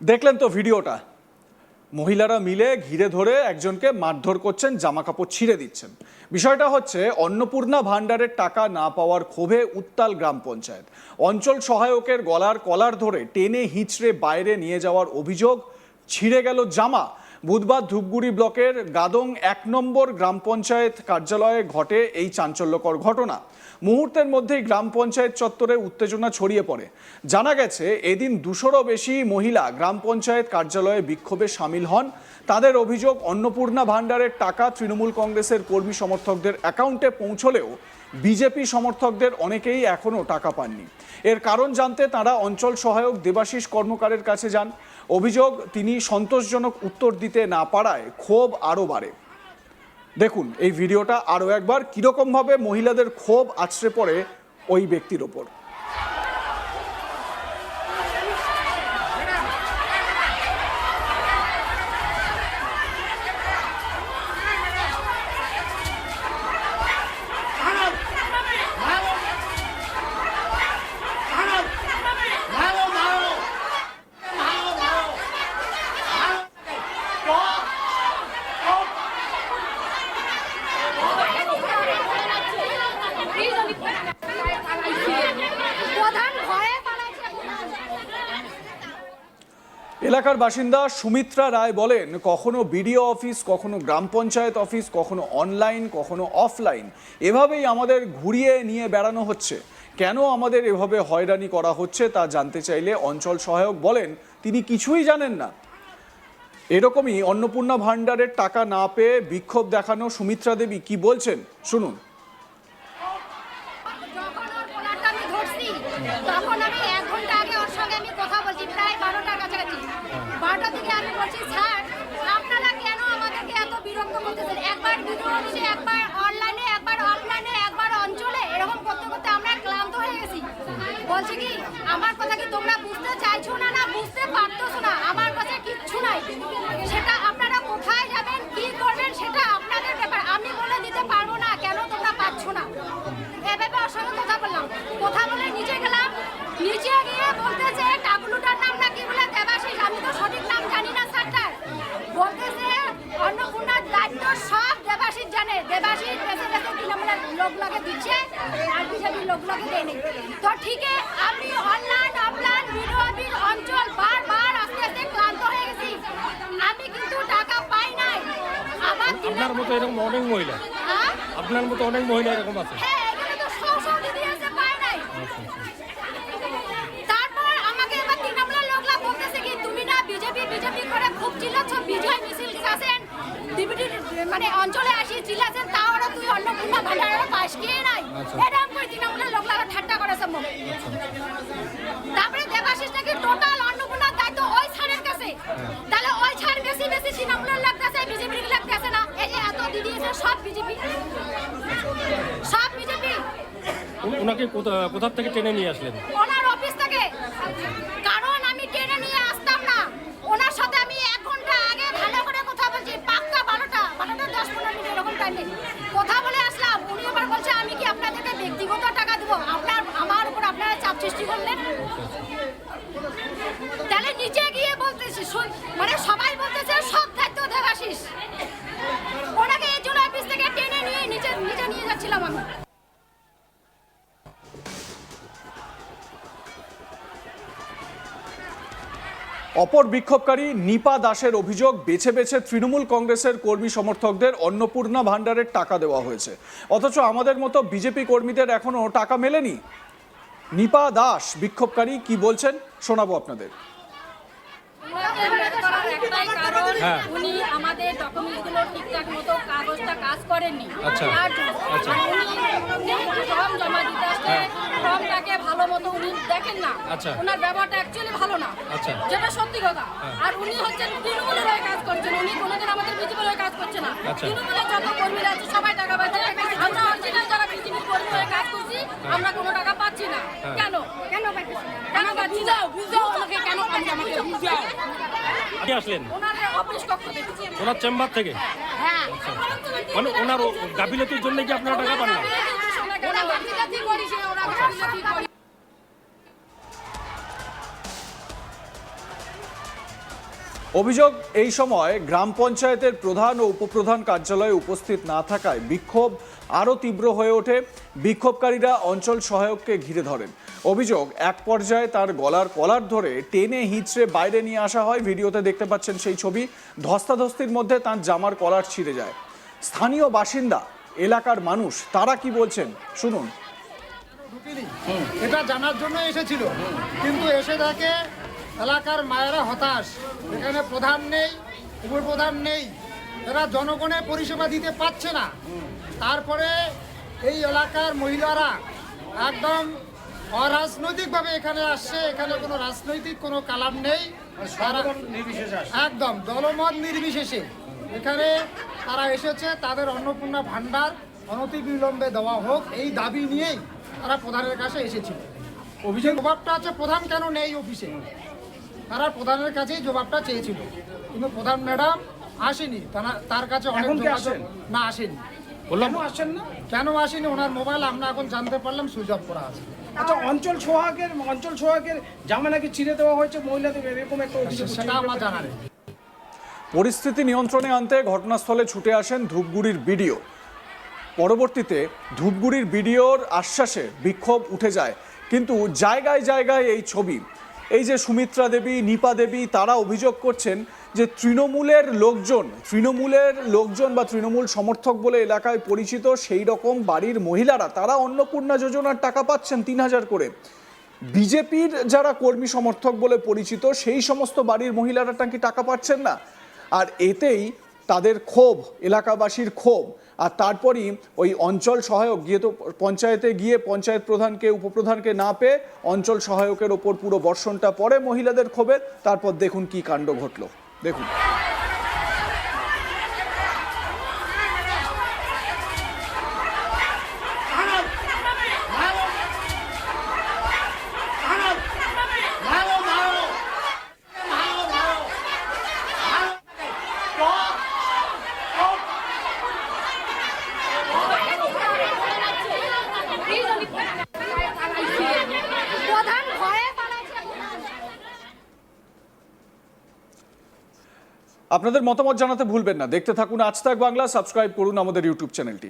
দেখলেন তো ভিডিওটা, মহিলারা মিলে ঘিরে ধরে একজনকে মারধর করছেন, জামা কাপড় ছিঁড়ে দিচ্ছেন। বিষয়টা হচ্ছে অন্নপূর্ণা ভান্ডারের টাকা না পাওয়ার ক্ষোভে উত্তাল গ্রাম পঞ্চায়েত। অঞ্চল সহায়কের গলার কলার ধরে টেনে হিঁচড়ে বাইরে নিয়ে যাওয়ার অভিযোগ, ছিঁড়ে গেল জামা। বুধবার ধূপগুড়ি ব্লকের গাদং ১ নম্বর গ্রাম পঞ্চায়েত কার্যালয়ে ঘটে এই চাঞ্চল্যকর ঘটনা। মুহূর্তের মধ্যেই গ্রাম পঞ্চায়েত চত্বরে উত্তেজনা ছড়িয়ে পড়ে। জানা গেছে এদিন ২০০রও বেশি মহিলা গ্রাম পঞ্চায়েত কার্যালয়ে বিক্ষোভে সামিল হন। তাদের অভিযোগ, অন্নপূর্ণা ভান্ডারের টাকা তৃণমূল কংগ্রেসের কর্মী সমর্থকদের অ্যাকাউন্টে পৌঁছলেও বিজেপি সমর্থকদের অনেকেই এখনও টাকা পাননি। এর কারণ জানতে তারা অঞ্চল সহায়ক দেবাশিস কর্মকারের কাছে যান। অভিযোগ, তিনি সন্তোষজনক উত্তর দিতে না পারায় ক্ষোভ আরও বাড়ে। দেখুন এই ভিডিওটা আরও একবার, কীরকমভাবে মহিলাদের ক্ষোভ আছড়ে পড়ে ওই ব্যক্তির ওপর। এলাকার বাসিন্দা সুমিত্রা রায় বলেন, কখনো বিডিও অফিস, কখনো গ্রাম পঞ্চায়েত অফিস, কখনো অনলাইন, কখনো অফলাইন, এভাবেই আমাদের ঘুরিয়ে নিয়ে বেড়ানো হচ্ছে। কেন আমাদের এভাবে হয়রানি করা হচ্ছে তা জানতে চাইলে অঞ্চল সহায়ক বলেন তিনি কিছুই জানেন না। এরকমই অন্নপূর্ণা ভান্ডারের টাকা না পেয়ে বিক্ষোভ দেখানো সুমিত্রা দেবী কি বলছেন শুনুন। তখন আমি 1 ঘন্টা আগে ওর সঙ্গে আমি কথা বলছি, প্রায় 12টার কাছাকাছি। 12টা থেকে আমি বলছি, স্যার আপনারা কেন আমাদেরকে এত বিরক্ত করতেছেন? একবার ভিডিও অফিসে, একবার অনলাইনে, একবার অফলাইনে, একবার অঞ্চলে, এরকম করতে করতে আমরা ক্লান্ত হয়ে গেছি। বলছি কি, আমার কথা কি তোমরা বুঝতে চাইছো না, না বুঝতে পারতেছো না? আমার কাছে কিচ্ছু নাই, সেটা আপনারা কোথায় যাবেন, কি করবেন সেটা আপনাদের ব্যাপার। আমি বলে দিতে পারবো না কেন তোমরা পাচ্ছ না। এভাবে ওর সঙ্গে কথা বললাম, কথা বলে নিচে গেলাম। নিচে গিয়ে বলতেছে টাকলুটার নাম নাকি বলে দেবাশিস, আমি তো সঠিক নাম জানি না স্যারটার। বলতেছে অন্নপূর্ণার দায়িত্ব সব দেবাশিস জানে, দেবাশিস বেঁচে বেঁচে তৃণমূলের লোকগুলোকে দিচ্ছে আর বিজেপির লোকগুলোকে দেয়নি। তো ঠিক আমি অনলাইন অফলাইন ভিডিও অফিস অঞ্চল বারবার আস্তে আস্তে ক্লান্ত হয়ে গেছি। আমি কিন্তু টাকা পাই নাই। আবার আপনার মতো এরকম অনেক মহিলা, আপনার মতো অনেক মহিলা এরকম আছে। হ্যাঁ, এখানে তো সব দিদি আছে, পাই নাই। তারপর আমাকে এবার তৃণমূলের লোকরা বলতেছে কি, তুমি না বিজেপি করে খুব চিল্লাচ্ছ, বিজয় মিছিল দিয়েছেন, ডিবিটি মানে অঞ্চলে আসি চিল্লাচ্ছেন, তাও ওরা তুই অন্নপূর্ণা ভান্ডারের পাশ গিয়ে নাই। এরকম করে তৃণমূলের লোকরা ঠাট্টা করেছে মুখ। তারপরে দেবাশিস নাকি টোটাল অন্নপূর্ণার দায়িত্ব ওই ছাড়ের কাছে। তাহলে ওই ছাড় বেশি বেশি তৃণমূলের লোক কাছে, বিজেপির লোক কাছে না। এই যে এত দিদি আছে সব বিজেপি, সব বিজেপি। ওনাকে কোথা থেকে টেনে নিয়ে আসলেন? ওনার অফিস থেকে। কারণ আমি টেনে নিয়ে আসতাম না, ওনার সাথে আমি 1 ঘন্টা আগে ভালো করে কথা বলছি, পাক্কা 12টা 10-15 মিনিট এরকম টাইমে কথা বলে আসলাম। উনি এবার বলছে আমি কি আপনাদেরকে ব্যক্তিগত টাকা দেবো, আমার উপর আপনারা চাপ সৃষ্টি করলেন। তাহলে নিচে গিয়ে বলতেছি, মানে সবাই বলতেছে সব দায়িত্ব দেবাশিস। ওনাকে এই জন্য অফিস থেকে টেনে নিয়ে নিচে নিয়ে যাচ্ছিলাম আমি। অপর বিক্ষোভকারী নিপা দাসের অভিযোগ, বেছে বেছে তৃণমূল কংগ্রেসের কর্মী সমর্থকদের অন্নপূর্ণা ভান্ডারের টাকা দেওয়া হয়েছে, অথচ আমাদের মতো বিজেপি কর্মীদের এখনো টাকা মেলেনি। নিপা দাস বিক্ষোভকারী কি বলছেন শোনাবো আপনাদের। উনি আমাদের ডকুমেন্টগুলো ঠিকঠাক মতো কাগজটা কাজ করেননি। ফর্ম জমা দিতে আসলে ফর্মটাকে ভালো মতো উনি দেখেন না। ওনার ব্যবহারটা অ্যাকচুয়ালি ভালো না, যেটা সত্যি কথা। আর উনি হচ্ছেন তৃণমূলের হয়ে কাজ করছেন, উনি কোনোদিন আমাদের বিজেপির হয়ে কাজ করছে না। তৃণমূলের যত কর্মীরা আছে সবাই টাকা পাচ্ছে, আমরা অরিজিনাল যারা বিজেপির কর্মী হয়ে কাজ করছি আমরা কোনো টাকা পাচ্ছি না। কেন কেন পাচ্ছি না? বুঝাও আমাকে, কেন পাচ্ছি আমাকে বুঝাও। আসলেন ওনার অফিস কক্ষ থেকে, ওনার চেম্বার থেকে। হ্যাঁ, মানে ওনার গাফিলতির জন্য কি আপনারা টাকা পান না? ওরা গাফিলতি করেছে, ওরা গাফিলতি করে। অভিযোগ, এই সময় গ্রাম পঞ্চায়েতের প্রধান ও উপপ্রধান কার্যালয়ে উপস্থিত না থাকায় বিক্ষোভ আরও তীব্র হয়ে ওঠে। বিক্ষোভকারীরা অঞ্চল সহায়ককে ঘিরে ধরেন। অভিযোগ, এক পর্যায়ে তার গলার কলার ধরে টেনে হিঁচড়ে বাইরে নিয়ে আসা হয়। ভিডিওতে দেখতে পাচ্ছেন সেই ছবি। ধস্তাধস্তির মধ্যে তার জামার কলার ছিঁড়ে যায়। স্থানীয় বাসিন্দা, এলাকার মানুষ, তারা কি বলছেন শুনুন। এটা জানার জন্য এসেছিল, কিন্তু এসে দেখে এলাকার মায়েরা হতাশ। এখানে প্রধান নেই, উপপ্রধান নেই, এরা জনগণের পরিষেবা দিতে পারছে না। তারপরে এই এলাকার মহিলারা একদম অরাজনৈতিকভাবে এখানে আসছে। এখানে কোনো রাজনৈতিক কোনো কালার নেই, একদম দলমত নির্বিশেষে এখানে তারা এসেছে। তাদের অন্নপূর্ণা ভাণ্ডার অনতিবিলম্বে দেওয়া হোক, এই দাবি নিয়েই তারা প্রধানের কাছে এসেছিল। অভিযোগ জবাবটা আছে প্রধান কেন নেই অফিসে, তারা প্রধানের কাছেই জবাবটা চেয়েছিল, কিন্তু প্রধান ম্যাডাম আসেনি। তার কাছে অনেক যোগাযোগ না, আসেনি। বললাম আসেন না কেন আসেনি, ওনার মোবাইল আমরা এখন জানতে পারলাম সুইচ অফ করা আছে। আচ্ছা, অঞ্চল সোহাগের জামা নাকি ছিঁড়ে দেওয়া হয়েছে মহিলাদের, এরকম একটা অভিযোগ। সেটা আমার জানা নেই। পরিস্থিতি নিয়ন্ত্রণে আনতে ঘটনাস্থলে ছুটে আসেন ধূপগুড়ির বিডিও। পরবর্তীতে ধূপগুড়ির বিডিওর আশ্বাসে বিক্ষোভ উঠে যায়, কিন্তু জায়গায় জায়গায় এই ছবি। এই যে সুমিত্রা দেবী, নিপা দেবী, তারা অভিযোগ করছেন যে তৃণমূলের লোকজন বা তৃণমূল সমর্থক বলে এলাকায় পরিচিত সেই রকম বাড়ির মহিলারা, তারা অন্নপূর্ণা যোজনার টাকা পাচ্ছেন ৩,০০০ করে। বিজেপির যারা কর্মী সমর্থক বলে পরিচিত সেই সমস্ত বাড়ির মহিলারা নাকি টাকা পাচ্ছেন না। আর এতেই তাদের ক্ষোভ, এলাকাবাসীর ক্ষোভ। আর তারপরই ওই অঞ্চল সহায়ক গিয়ে তো পঞ্চায়েতে গিয়ে পঞ্চায়েত প্রধানকে, উপপ্রধানকে না পেয়ে অঞ্চল সহায়কের ওপর পুরো বর্ষণটা পড়ে মহিলাদের ক্ষোভের। তারপর দেখুন কি কাণ্ড ঘটলো, দেখুন। প্রধান ভয়ে পালাচ্ছে। আপনাদের মতামত জানাতে ভুলবেন না। দেখতে থাকুন আজ তাক বাংলা, সাবস্ক্রাইব করুন আমাদের ইউটিউব চ্যানেলটি।